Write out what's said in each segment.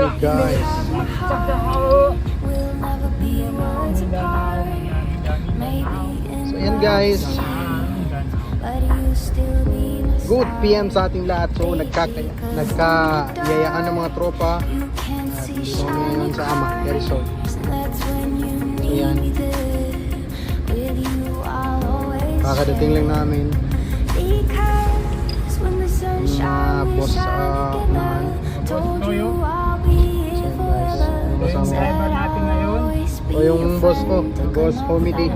guys. So yan guys. Good PM sa ating lahat. So nagka-yayaan ng mga tropa. At dito kami ngayon sa Ama, Resort. So yan. Kakadating lang namin. Boss naman. So guys, o yung boss ko, boss Homedy.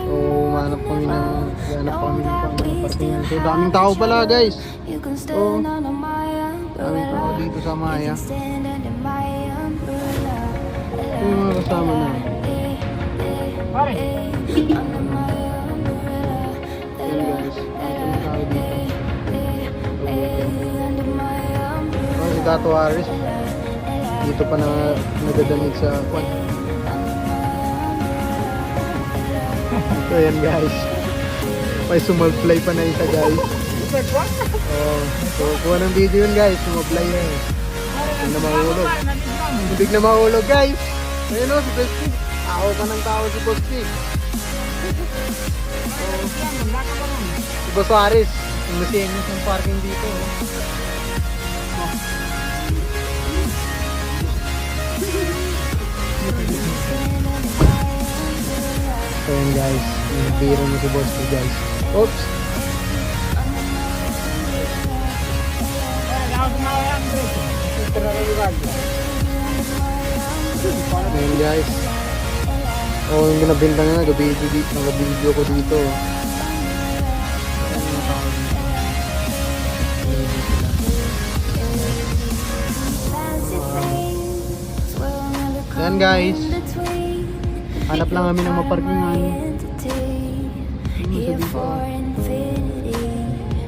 So hanap kami ng parkingan. So daming tao pala guys. So daming tao dito sa Maya. So yung mga kasama na. Si Tato Aris dito pa na nagdadamig sa kwan. So yan guys, may sumalplay pa na isa guys. So kuha ng video yun guys, sumablay na eh. Hindi na mahulog. Hindi na mahulog guys. Ayun o, si Boss Pig. Tao pa ng tao si Boss Pig. Si Boss Aris, masinis ng parking dito. So yun guys, nagbiro mo si Boss Pig guys. Oops! Ayan guys. Oh, yung binabinta nga, nag-video ko dito. Ayan guys. Hanap lang kami ng maparkingan.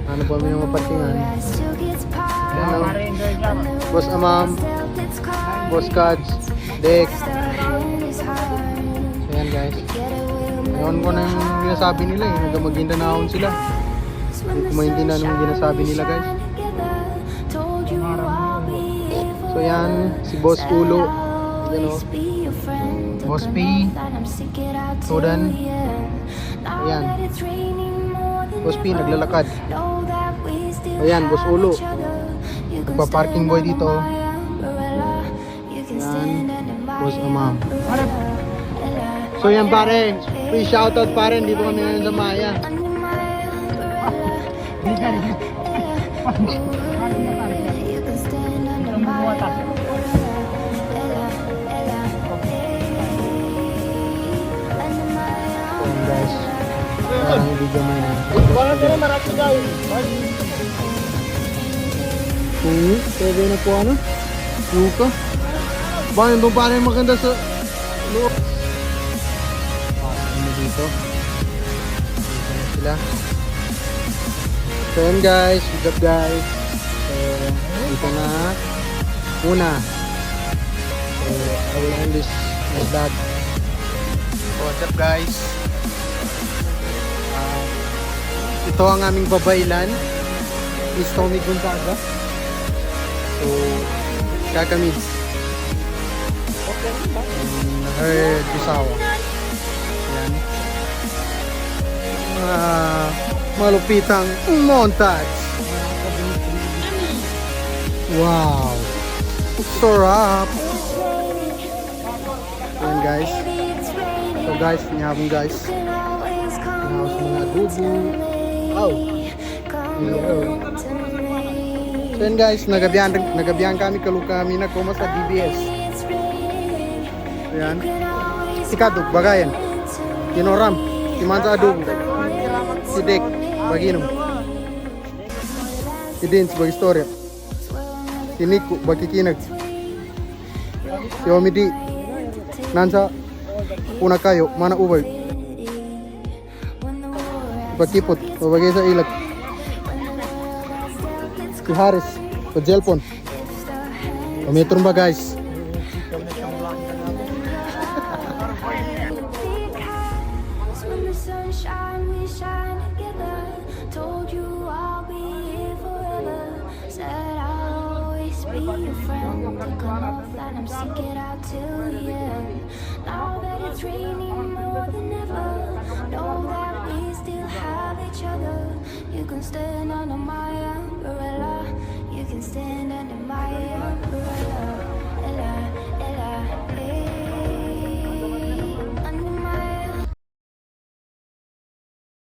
Hanap kami ng maparkingan. Boss Amam, Boss Kads, Dek. Ayan guys. Ngayon ko na yung ginasabi nila eh. Nagmagindanahon sila. Hindi ko maintindihan yung ginasabi nila guys. So yan, si Boss Ulo. Yan o. Boss P, Todan. Ayan. Boss P naglalakad. Ayan, Boss Ulo. Nagpa-parking boy dito. Ayan, Boss Amam. So yan pare, free shoutout pare, dito kami ngayon sa Maya. Guys, ang video mo na. Bakit na marami guys? Pwede na po ano? Luka. Bakit doon pa rin maganda sa loob? Ano dito? Dito na sila. So yun guys, what's up guys? So dito na muna. So I will end this vlog. So what's up guys? Ito ang aming babaylan, Miss Tommy Gonzaga. So, kakamids. Her Disawa. Yan. Malupitang montage. Wow. Sarap. Yan guys. So guys, niyabong guys. Niyabong sa mga adobo. Oh. So yun guys, nagabihan kami kami na kuma sa DBS. Ayan. Sikadog, bagayan. Tinoram, timansa adobo. Si Dek, baginom. Si Dins, bagistorya. Si Nico, bagikinag. Si Homedy, nansa, una kayo, mana ubay. Pagkipot, babagay sa ilag. Si Haris, pagjelpon. Pametron ba guys? to come off and I'm sick it out till the end. Now that it's raining more than ever, know that we still have each other. You can stand under my umbrella, you can stand under my